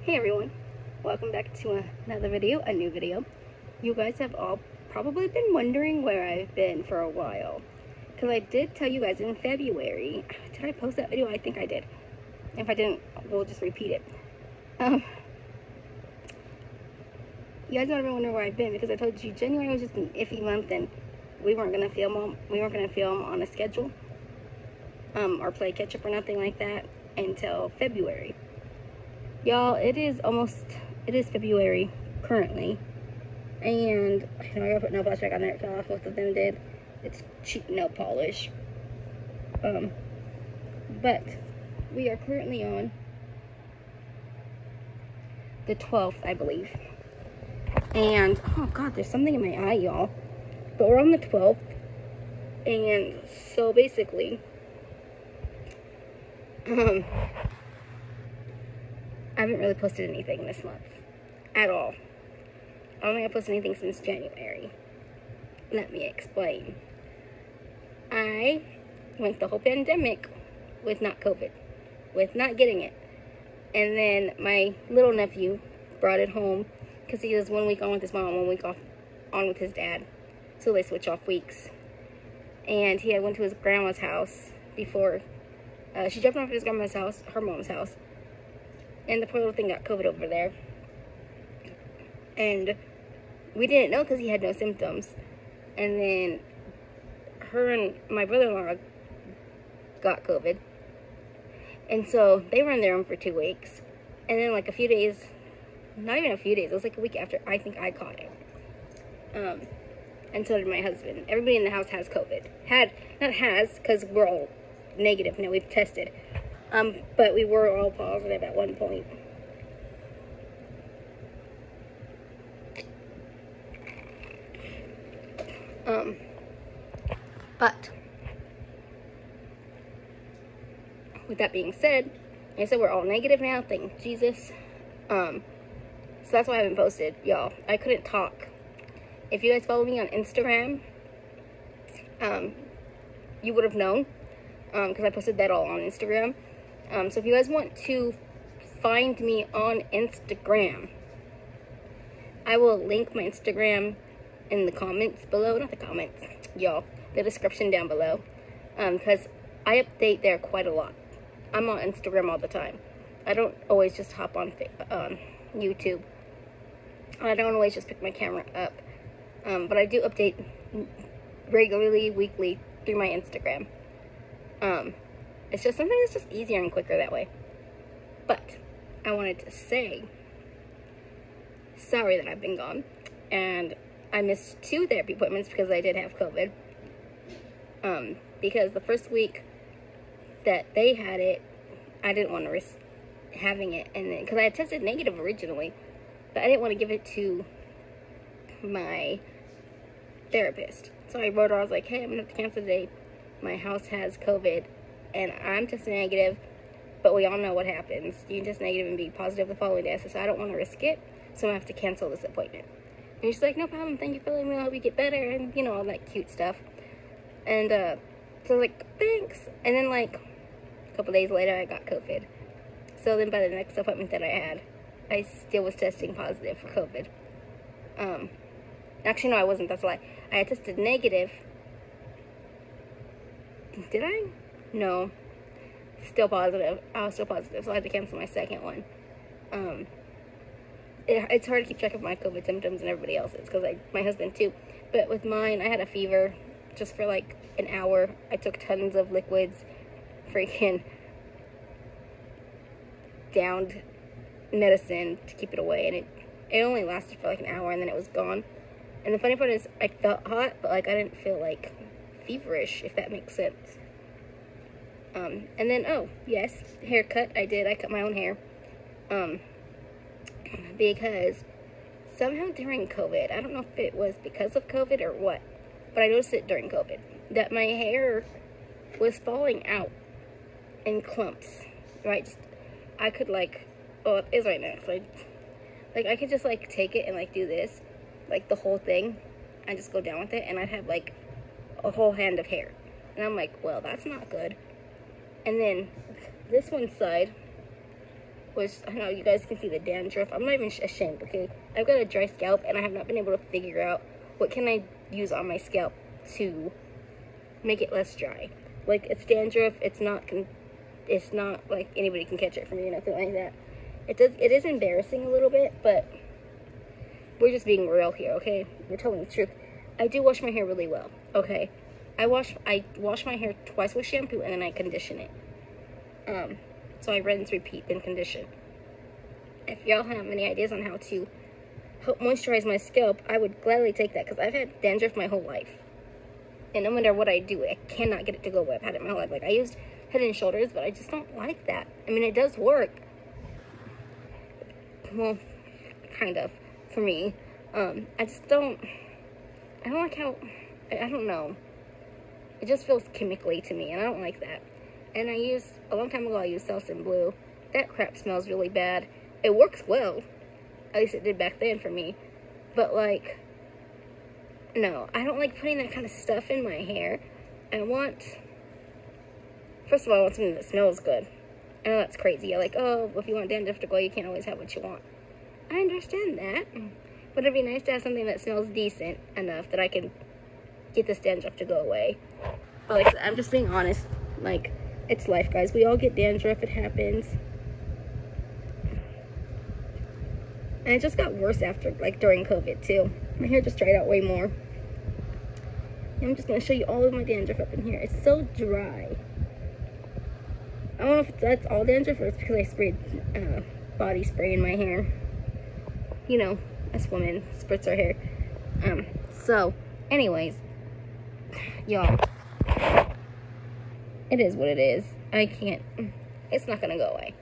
Hey everyone, welcome back to another video, a new video. You guys have all probably been wondering where I've been for a while. Because I did tell you guys in February. Did I post that video? I think I did. If I didn't, we'll just repeat it. You guys don't ever wonder where I've been because I told you January was just an iffy month and we weren't gonna film on a schedule. Or play catch up or nothing like that until February. Y'all, it is February currently, and I gotta put nail polish back on there. It fell off, both of them did. It's cheap nail polish. But we are currently on the 12th, I believe. And, oh god, there's something in my eye, y'all. But we're on the 12th, and so basically, I haven't really posted anything this month at all. I don't think I posted anything since January. Let me explain. I went the whole pandemic with not COVID, with not getting it. And then my little nephew brought it home because he was 1 week on with his mom, 1 week off on with his dad. So they switch off weeks. And he had went to his grandma's house before. She jumped off at his grandma's house, her mom's house. And the poor little thing got COVID over there. And we didn't know because he had no symptoms. And then her and my brother-in-law got COVID. And so they were in their room for 2 weeks. And then like a few days, not even a few days, it was like a week after, I think I caught it. And so did my husband. Everybody in the house has COVID. Because we're all negative now, we've tested. But we were all positive at one point. But with that being said, like I said, we're all negative now, thank Jesus. So that's why I haven't posted, y'all. I couldn't talk. If you guys follow me on Instagram, you would have known, because I posted that all on Instagram. So if you guys want to find me on Instagram, I will link my Instagram in the comments below. Not the comments, y'all. The description down below. Because I update there quite a lot. I'm on Instagram all the time. I don't always just hop on YouTube. I don't always just pick my camera up. But I do update regularly, weekly, through my Instagram. It's just something that's just easier and quicker that way. But I wanted to say, sorry that I've been gone. And I missed 2 therapy appointments because I did have COVID. Because the first week that they had it, I didn't want to risk having it. And then, because I had tested negative originally, but I didn't want to give it to my therapist. So I wrote her, I was like, hey, I'm going to have to cancel today. My house has COVID. And I'm testing negative, but we all know what happens. You can test negative and be positive the following day. So I don't want to risk it, so I'm going to have to cancel this appointment. And she's like, no problem, thank you for letting me know, I hope you get better, and, you know, all that cute stuff. And, so I was like, thanks. And then, like, a couple days later, I got COVID. So then by the next appointment that I had, I still was testing positive for COVID. Actually, no, I wasn't, that's a lie. I had tested negative. Did I? No, still positive. I was still positive, so I had to cancel my second one. It's hard to keep track of my COVID symptoms and everybody else's, because my husband too. But with mine, I had a fever just for like an hour. I took tons of liquids, freaking downed medicine to keep it away, and it only lasted for like an hour, and then it was gone. And the funny part is, I felt hot, but like I didn't feel like feverish, if that makes sense. And then, oh, yes, haircut, I did. I cut my own hair. Because somehow during COVID, I don't know if it was because of COVID or what, but I noticed it during COVID, that my hair was falling out in clumps, right? Just, I could like, oh, it is right now, so I could just like take it and like do this, like the whole thing, and just go down with it, and I'd have like a whole hand of hair. And I'm like, well, that's not good. And then this one side which I know you guys can see the dandruff. I'm not even ashamed, okay? I've got a dry scalp, and I have not been able to figure out what can I use on my scalp to make it less dry. Like, it's dandruff. It's not like anybody can catch it from me or nothing like that. It is embarrassing a little bit, but we're just being real here, okay? We're telling the truth. I do wash my hair really well, okay? I wash my hair twice with shampoo, and then I condition it. So I rinse, repeat, then condition. If y'all have any ideas on how to help moisturize my scalp, I would gladly take that, because I've had dandruff my whole life. And no matter what I do, I cannot get it to go away. I've had it my whole life. Like, I used Head and Shoulders, but I just don't like that. I mean, it does work. Well, kind of, for me. I don't like how, I don't know. It just feels chemically to me, and I don't like that. And a long time ago, I used Selsun Blue. That crap smells really bad. It works well. At least it did back then for me. But, like, no, I don't like putting that kind of stuff in my hair. First of all, I want something that smells good. I know that's crazy. You're like, oh, if you want dandruff to go, you can't always have what you want. I understand that. But it'd be nice to have something that smells decent enough that I can get this dandruff to go away. But like I said, I'm just being honest. Like, it's life, guys. We all get dandruff. It happens. And it just got worse after, like, during COVID, too. My hair just dried out way more. And I'm just going to show you all of my dandruff up in here. It's so dry. I don't know if that's all dandruff or it's because I sprayed body spray in my hair. You know, us women spritz our hair. So, anyways, y'all, it is what it is. It's not gonna go away.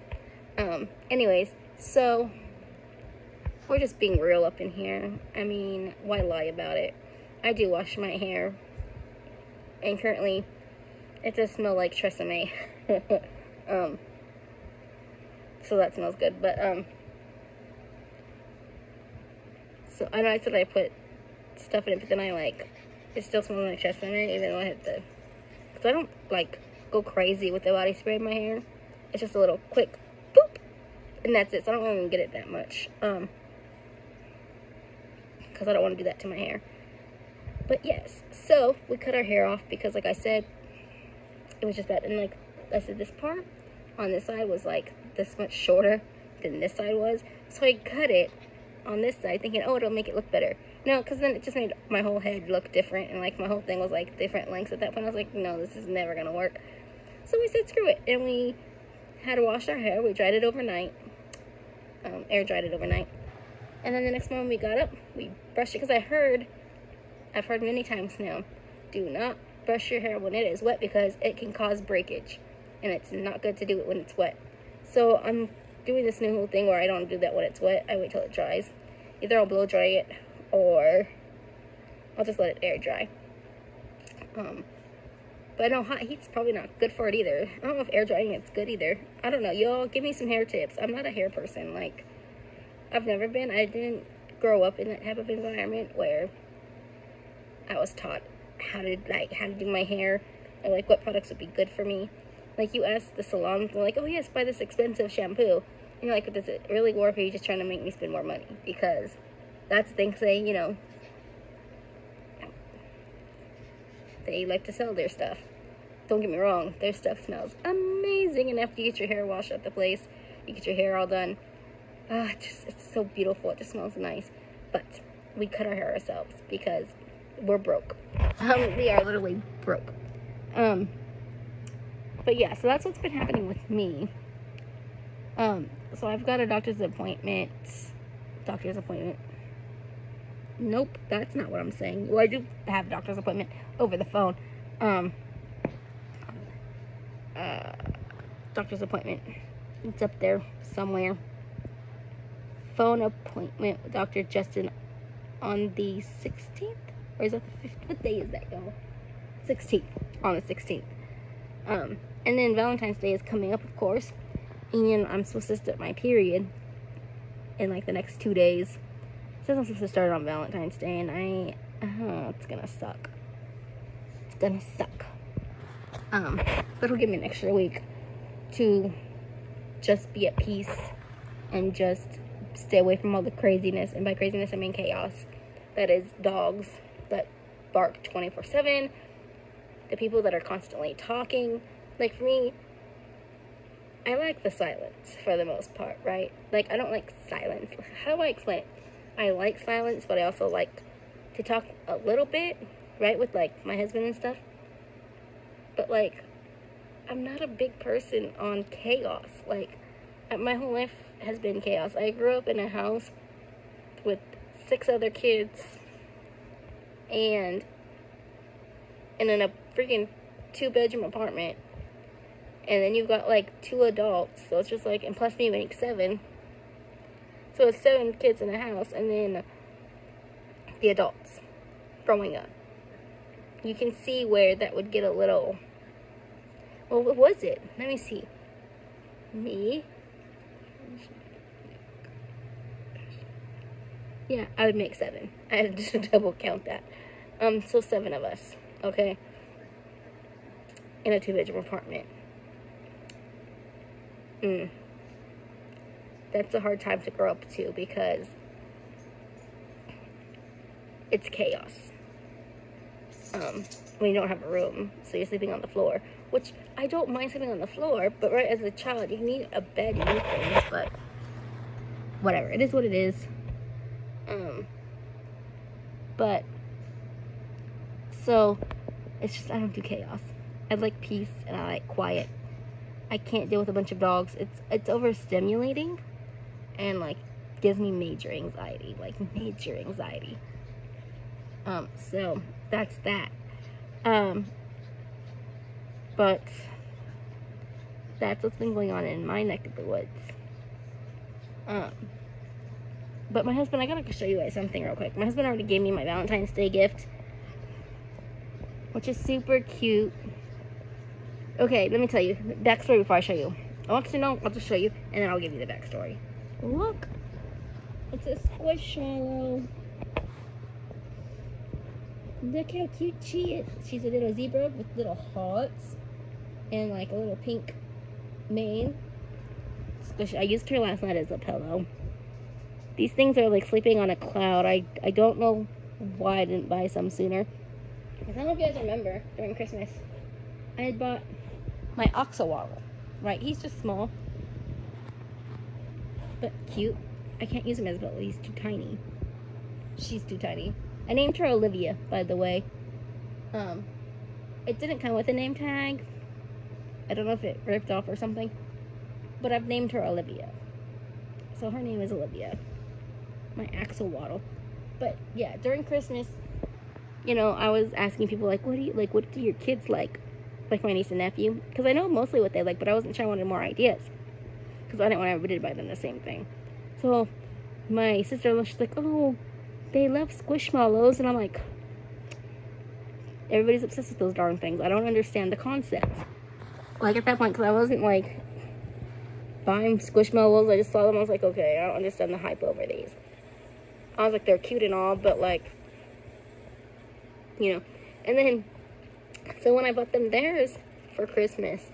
Anyways, so, we're just being real up in here. I mean, why lie about it? I do wash my hair, and currently, it does smell like Tresemme. So that smells good, but, so I know I said I put stuff in it, but then it still smells like Tresemme, even though I had to, because I don't, like, go crazy with the body spray in my hair. It's just a little quick boop, and that's it. So I don't even get it that much, because I don't want to do that to my hair. But yes, so we cut our hair off because, like I said, it was just bad. And like I said, this part on this side was like this much shorter than this side was, so I cut it on this side thinking, oh, it'll make it look better. No, because then it just made my whole head look different, and like my whole thing was like different lengths at that point. I was like, no, this is never gonna work. So we said screw it, and we had to wash our hair. We dried it overnight, air dried it overnight, and then the next morning we got up, we brushed it, because I've heard many times now, do not brush your hair when it is wet because it can cause breakage, and it's not good to do it when it's wet. So I'm doing this new whole thing where I don't do that when it's wet. I wait till it dries. Either I'll blow dry it or I'll just let it air dry. But I know hot heat's probably not good for it either. I don't know if air drying it's good either. I don't know. Y'all give me some hair tips. I'm not a hair person. Like, I've never been. I didn't grow up in that type of environment where I was taught how to do my hair, or like what products would be good for me. Like, you ask the salons, they're like, oh yes, buy this expensive shampoo. And you're like, does it really work, or are you just trying to make me spend more money? Because that's the thing, say, you know, they like to sell their stuff. Don't get me wrong, their stuff smells amazing, and after you get your hair washed at the place, you get your hair all done, it's so beautiful, it just smells nice. But we cut our hair ourselves because we're broke. We are literally broke. But yeah, so that's what's been happening with me. So I've got a doctor's appointment. Nope, that's not what I'm saying. Well, I do have a doctor's appointment over the phone. Doctor's appointment. It's up there somewhere. Phone appointment with Dr. Justin on the 16th? Or is that the 15th? What day is that, y'all? 16th. On the 16th. And then Valentine's Day is coming up, of course. And I'm supposed to start my period in like the next 2 days. It says I'm supposed to start on Valentine's Day, and it's gonna suck. It's gonna suck. But it'll give me an extra week to just be at peace and just stay away from all the craziness. And by craziness, I mean chaos. That is dogs that bark 24/7, the people that are constantly talking. Like, for me, I like the silence for the most part, right? Like, I don't like silence. How do I explain it? I like silence, but I also like to talk a little bit, right, with, like, my husband and stuff. But, like, I'm not a big person on chaos. Like, my whole life has been chaos. I grew up in a house with 6 other kids, and in a freaking 2-bedroom apartment. And then you've got, like, 2 adults. So it's just like, and plus me makes 7. So it's 7 kids in the house. And then the adults growing up. You can see where that would get a little... Well, what was it? Let me see. Me. Yeah, I would make 7. I had to double count that. So 7 of us. Okay? In a 2-bedroom apartment. That's a hard time to grow up to, because it's chaos. When you don't have a room, so you're sleeping on the floor, which I don't mind sleeping on the floor, but right, as a child, you need a bed, you need things, but whatever, it is what it is. But so it's just, I don't do chaos. I like peace and I like quiet. I can't deal with a bunch of dogs. It's overstimulating, and like gives me major anxiety, so that's that. But that's what's been going on in my neck of the woods. But my husband, I gotta show you guys something real quick. My husband already gave me my Valentine's Day gift, which is super cute. Okay, let me tell you the backstory before I show you. I want you to know, I'll just show you, and then I'll give you the backstory. Look, it's a squishmallow. Look how cute she is. She's a little zebra with little hearts and like a little pink mane. I used her last night as a pillow. These things are like sleeping on a cloud. I don't know why I didn't buy some sooner. I don't know if you guys remember, during Christmas, I had bought my axolotl, right? He's just small, but cute. I can't use him as a pillow. He's too tiny. She's too tiny. I named her Olivia, by the way. It didn't come with a name tag. I don't know if it ripped off or something, but I've named her Olivia. So her name is Olivia. My axolotl. But yeah, during Christmas, you know, I was asking people like, what do your kids like? Like my niece and nephew, because I know mostly what they like, but I wasn't sure. I wanted more ideas, because I didn't want everybody to buy them the same thing. So my sister-in-law, she's like, oh, they love squishmallows, and I'm like, everybody's obsessed with those darn things. I don't understand the concept. Like at that point, because I wasn't like buying squishmallows, I just saw them. I was like, okay, I don't understand the hype over these. I was like, they're cute and all, but like, you know. And then, so when I bought them theirs for Christmas,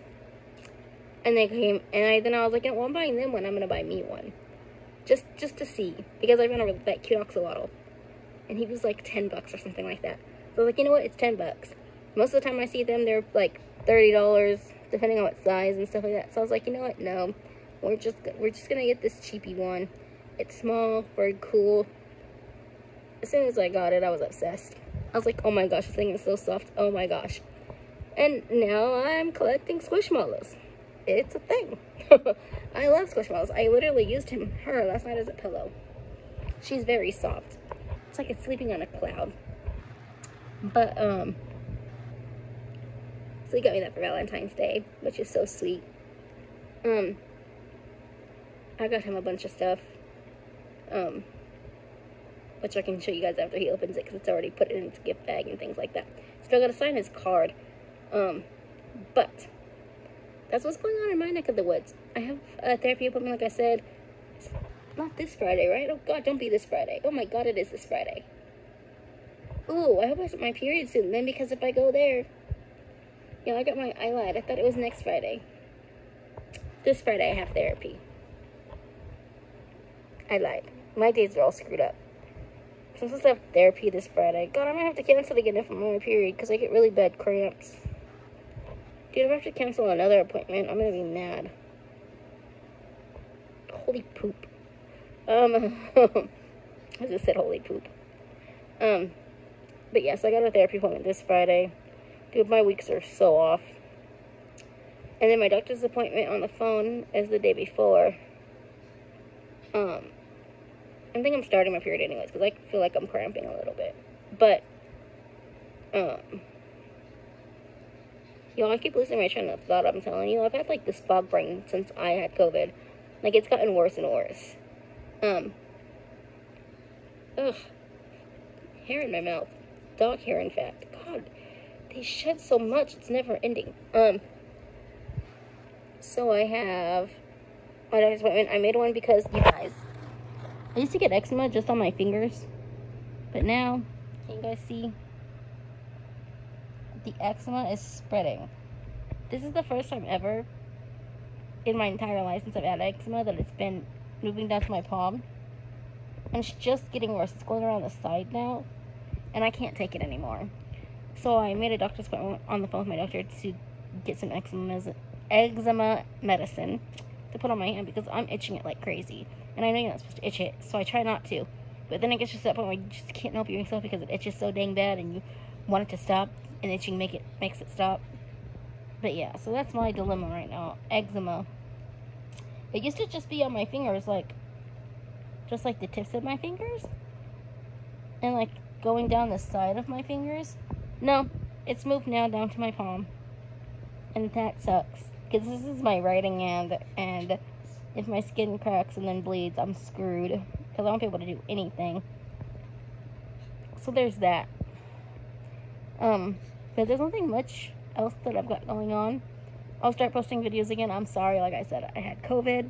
and they came, and then I was like, well, I'm buying them one, I'm gonna buy me one, just to see, because I ran over that cute axolotl, and he was like $10 or something like that. So I was like, you know what, it's $10. Most of the time I see them, they're like $30, depending on what size and stuff like that. So I was like, you know what, no, we're just gonna get this cheapy one. It's small, very cool. As soon as I got it, I was obsessed. I was like, oh my gosh, this thing is so soft. Oh my gosh. And now I'm collecting squishmallows. It's a thing. I love squishmallows. I literally used her last night as a pillow. She's very soft. It's like it's sleeping on a cloud. But, so he got me that for Valentine's Day, which is so sweet. I got him a bunch of stuff. Which I can show you guys after he opens it, because it's already put in its gift bag and things like that. Still gotta sign his card. But that's what's going on in my neck of the woods. I have a therapy appointment, like I said. It's not this Friday, right? Oh God, don't be this Friday. Oh my God, it is this Friday. Ooh, I hope I get my period soon then, because if I go there, yeah, I lied. I thought it was next Friday. This Friday I have therapy. I lied. My days are all screwed up. So I'm supposed to have therapy this Friday. God, I'm gonna have to cancel again if I'm on my period, because I get really bad cramps. Dude, if I have to cancel another appointment, I'm gonna be mad. Holy poop. I just said holy poop. But yes, I got a therapy appointment this Friday. Dude, my weeks are so off. And then my doctor's appointment on the phone is the day before. I think I'm starting my period anyways, because I feel like I'm cramping a little bit. But, y'all, I keep losing my train of thought. I'm telling you, I've had, like, this fog brain since I had COVID. Like, it's gotten worse and worse. Hair in my mouth. Dog hair, in fact. God, they shed so much, it's never ending. So I have my doctor's appointment. I made one because, you guys, I used to get eczema just on my fingers. But now, can you guys see? The eczema is spreading. This is the first time ever in my entire life since I've had eczema that it's been moving down to my palm. And it's just getting worse. It's going around the side now. And I can't take it anymore. So I made a doctor's appointment on the phone with my doctor to get some eczema medicine to put on my hand, because I'm itching it like crazy. And I know you're not supposed to itch it, so I try not to. But then it gets just to that point where you just can't help yourself because it itches so dang bad and you want it to stop, and itching makes it stop. But yeah, so that's my dilemma right now. Eczema. It used to just be on my fingers, like, just like the tips of my fingers. And like going down the side of my fingers. No, it's moved now down to my palm. And that sucks. Because this is my writing hand, and if my skin cracks and then bleeds, I'm screwed. Because I won't be able to do anything. So there's that. But there's nothing much else that I've got going on. I'll start posting videos again. I'm sorry, like I said, I had COVID.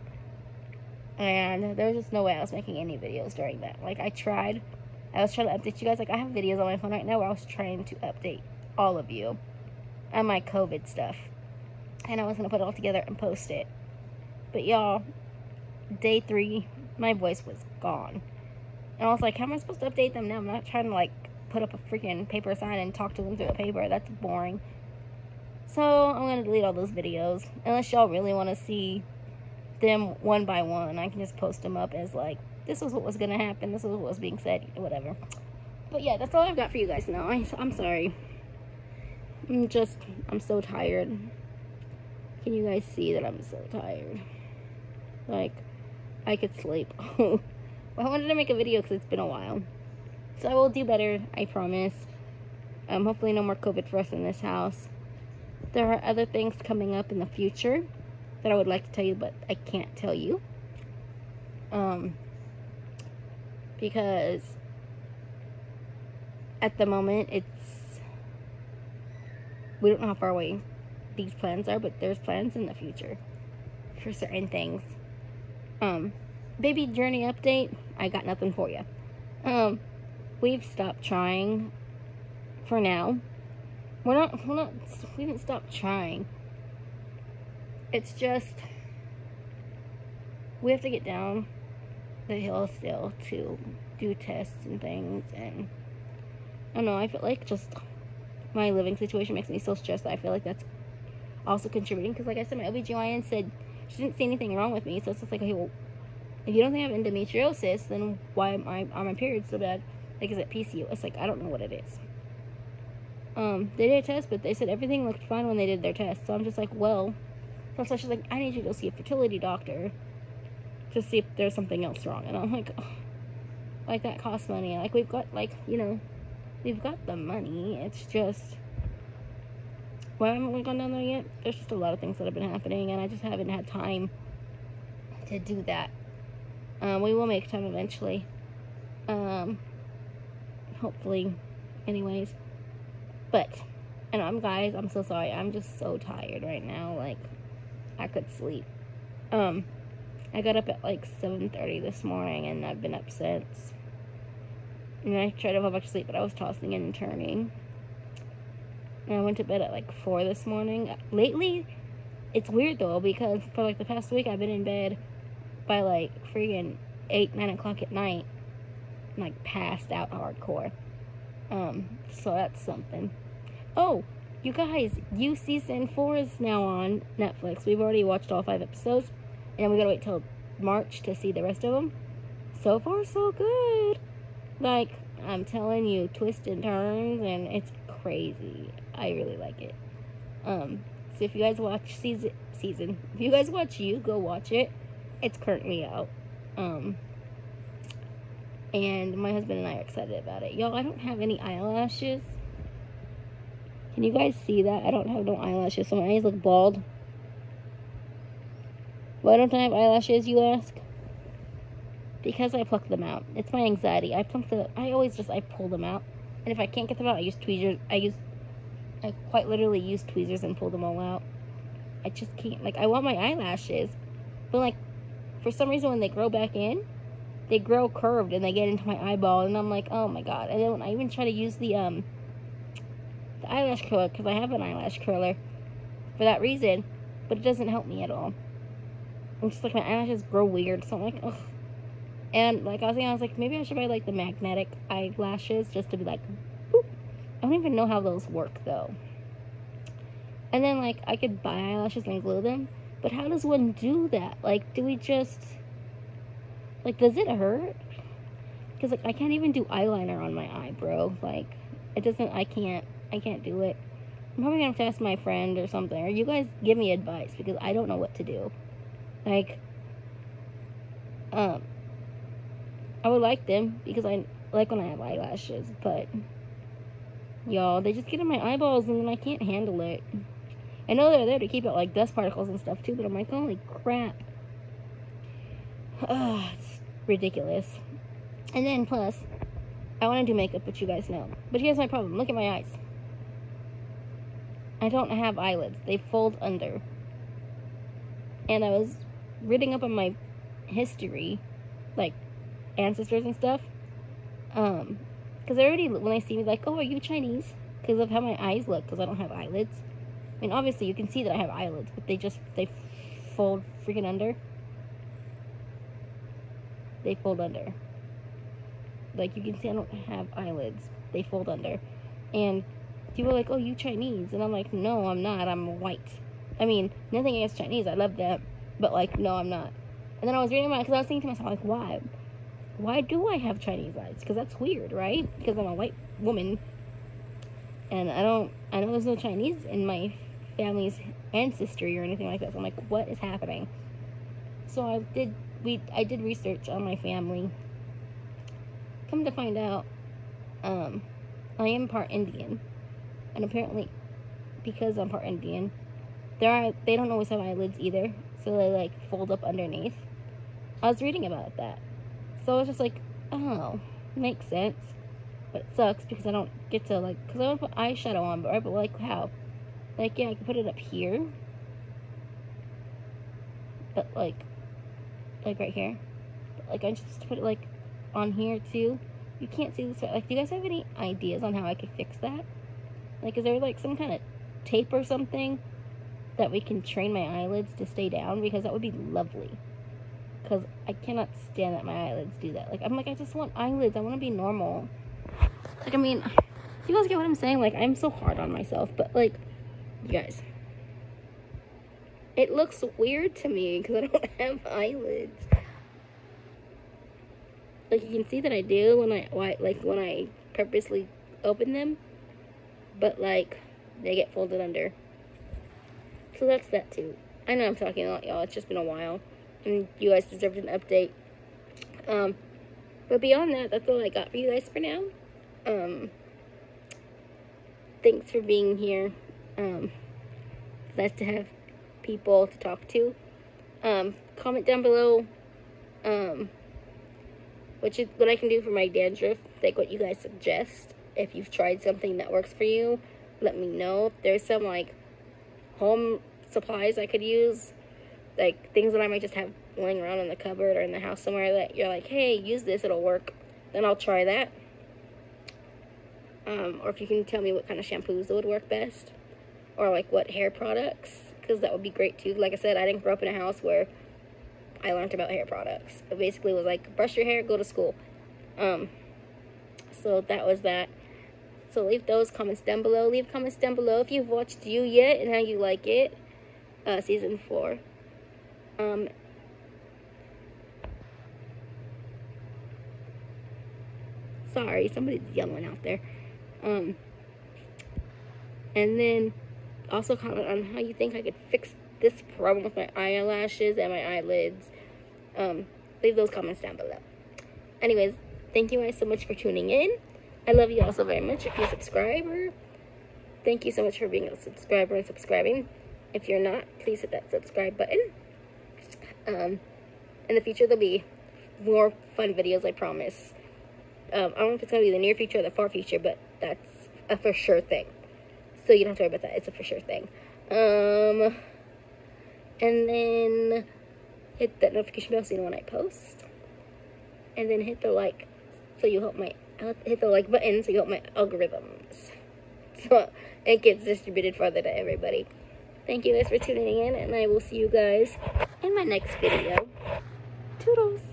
And there was just no way I was making any videos during that. Like, I tried. I was trying to update you guys. Like, I have videos on my phone right now where I was trying to update all of you on my COVID stuff. And I was going to put it all together and post it. But y'all, day 3, my voice was gone. And I was like, how am I supposed to update them now? I'm not trying to, like, put up a freaking paper sign and talk to them through the paper. That's boring. So, I'm going to delete all those videos. Unless y'all really want to see them one by one. I can just post them up as, like, this was what was going to happen. This was what was being said. Whatever. But yeah, that's all I've got for you guys now. I'm sorry. I'm so tired. Can you guys see that I'm so tired? Like, I could sleep. Well, I wanted to make a video because it's been a while. So I will do better, I promise. Hopefully no more COVID for us in this house. There are other things coming up in the future that I would like to tell you, but I can't tell you. Because at the moment, we don't know how far away these plans are, but there's plans in the future for certain things. Baby journey update, I got nothing for you. We've stopped trying for now. We didn't stop trying. It's just, we have to get down the hill still to do tests and things, and I don't know, I feel like just my living situation makes me so stressed that I feel like that's also contributing, because like I said, my OBGYN said she didn't see anything wrong with me, so it's just like, okay, well, if you don't think I have endometriosis, then why am I on my period so bad? Like, is it PCOS? Like, I don't know what it is. They did a test, but they said everything looked fine when they did their test, so I'm just like, well, so she's like, I need you to go see a fertility doctor to see if there's something else wrong, and I'm like, oh, like, that costs money, like, we've got, like, you know, we've got the money, it's just, why haven't we gone down there yet? There's just a lot of things that have been happening, and I just haven't had time to do that. We will make time eventually. Hopefully, anyways. But, and guys, I'm so sorry. I'm just so tired right now. Like, I could sleep. I got up at like 7:30 this morning, and I've been up since. And I tried to go back to sleep, but I was tossing and turning. And I went to bed at like 4 this morning. Lately, it's weird though, because for like the past week, I've been in bed by like freaking 8, 9 o'clock at night. I'm like passed out hardcore. So that's something. Oh, you guys, You Season 4 is now on Netflix. We've already watched all 5 episodes, and we gotta wait till March to see the rest of them. So far, so good. Like, I'm telling you, twists and turns, and it's crazy. I really like it. So if you guys watch season, if you guys watch You, go watch it. It's currently out. And my husband and I are excited about it. Y'all, I don't have any eyelashes. Can you guys see that? I don't have no eyelashes, so my eyes look bald. Why don't I have eyelashes, you ask? Because I pluck them out. It's my anxiety. I pull them out. And if I can't get them out, I use tweezers. I quite literally use tweezers and pull them all out. I just can't. Like, I want my eyelashes, but like, for some reason when they grow back in, they grow curved and they get into my eyeball, and I'm like, oh my god. And then I even try to use the eyelash curler, because I have an eyelash curler for that reason, but it doesn't help me at all. I'm just like, my eyelashes grow weird, so I'm like, ugh. And like I was like, maybe I should buy like the magnetic eyelashes just to be like, boop. I don't even know how those work though. And then like, I could buy eyelashes and glue them, but how does one do that? Like, do we just, like, does it hurt? Because like, I can't even do eyeliner on my eye, bro. Like, it doesn't, I can't do it. I'm probably gonna have to ask my friend or something, or you guys give me advice, because I don't know what to do. Like, I would like them, because I like when I have eyelashes, but y'all, they just get in my eyeballs and then I can't handle it. I know they're there to keep out like dust particles and stuff too, but I'm like, holy crap. It's ridiculous. And then plus, I want to do makeup, which you guys know. But here's my problem. Look at my eyes. I don't have eyelids. They fold under. And I was reading up on my history, like ancestors and stuff. Because already when they see me, like, oh, are you Chinese? Because of how my eyes look, because I don't have eyelids. I mean, obviously you can see that I have eyelids, but they fold freaking under. They fold under. Like, you can see I don't have eyelids. They fold under. And people are like, oh, you Chinese. And I'm like, no, I'm not. I'm white. I mean, nothing against Chinese. I love them. But, like, no, I'm not. And then I was reading about it, because I was thinking to myself, like, why? Why do I have Chinese eyes? Because that's weird, right? Because I'm a white woman. And I know there's no Chinese in my family's ancestry or anything like that. So I'm like, what is happening? So I did research on my family. Come to find out, I am part Indian. And apparently, because I'm part Indian, they don't always have eyelids either. So they, like, fold up underneath. I was reading about that. So I was just like, oh, makes sense. But it sucks because I don't get to, like, because I want to put eyeshadow on, but like, how? Like, yeah, I can put it up here. But, like right here. But, like, I just put it, like, on here, too. You can't see this. Like, do you guys have any ideas on how I could fix that? Like, is there, like, some kind of tape or something that we can train my eyelids to stay down? Because that would be lovely. Because I cannot stand that my eyelids do that. Like, I'm like, I just want eyelids. I want to be normal. Like, I mean, you guys get what I'm saying? Like, I'm so hard on myself. But, like, you guys, it looks weird to me because I don't have eyelids. Like, you can see that I do when I purposely open them. But, like, they get folded under. So that's that, too. I know I'm talking a lot, y'all. It's just been a while. And you guys deserved an update. But beyond that, that's all I got for you guys for now. Thanks for being here. It's nice to have people to talk to. Comment down below what I can do for my dandruff, like what you guys suggest. If you've tried something that works for you, let me know. If there's some, like, home supplies I could use, like things that I might just have laying around in the cupboard or in the house somewhere that you're like, hey, use this, it'll work, then I'll try that. Or if you can tell me what kind of shampoos that would work best, or like what hair products, because that would be great too. Like I said, I didn't grow up in a house where I learned about hair products. It basically was like, brush your hair, go to school. So that was that. So leave those comments down below. Leave comments down below if you've watched You yet and how you like it. Season 4. Sorry, somebody's yelling out there. And then also comment on how you think I could fix this problem with my eyelashes and my eyelids. Leave those comments down below. Anyways, thank you guys so much for tuning in. I love you all so very much. If you're a subscriber, thank you so much for being a subscriber and subscribing. If you're not, please hit that subscribe button. In the future, there'll be more fun videos, I promise. I don't know if it's going to be the near future or the far future, but that's a for sure thing. So you don't have to worry about that. It's a for sure thing. And then hit that notification bell so you know when I post. And then hit the like so you help my hit the like button so you help my algorithms. So it gets distributed farther to everybody. Thank you guys for tuning in, and I will see you guys in my next video. Toodles!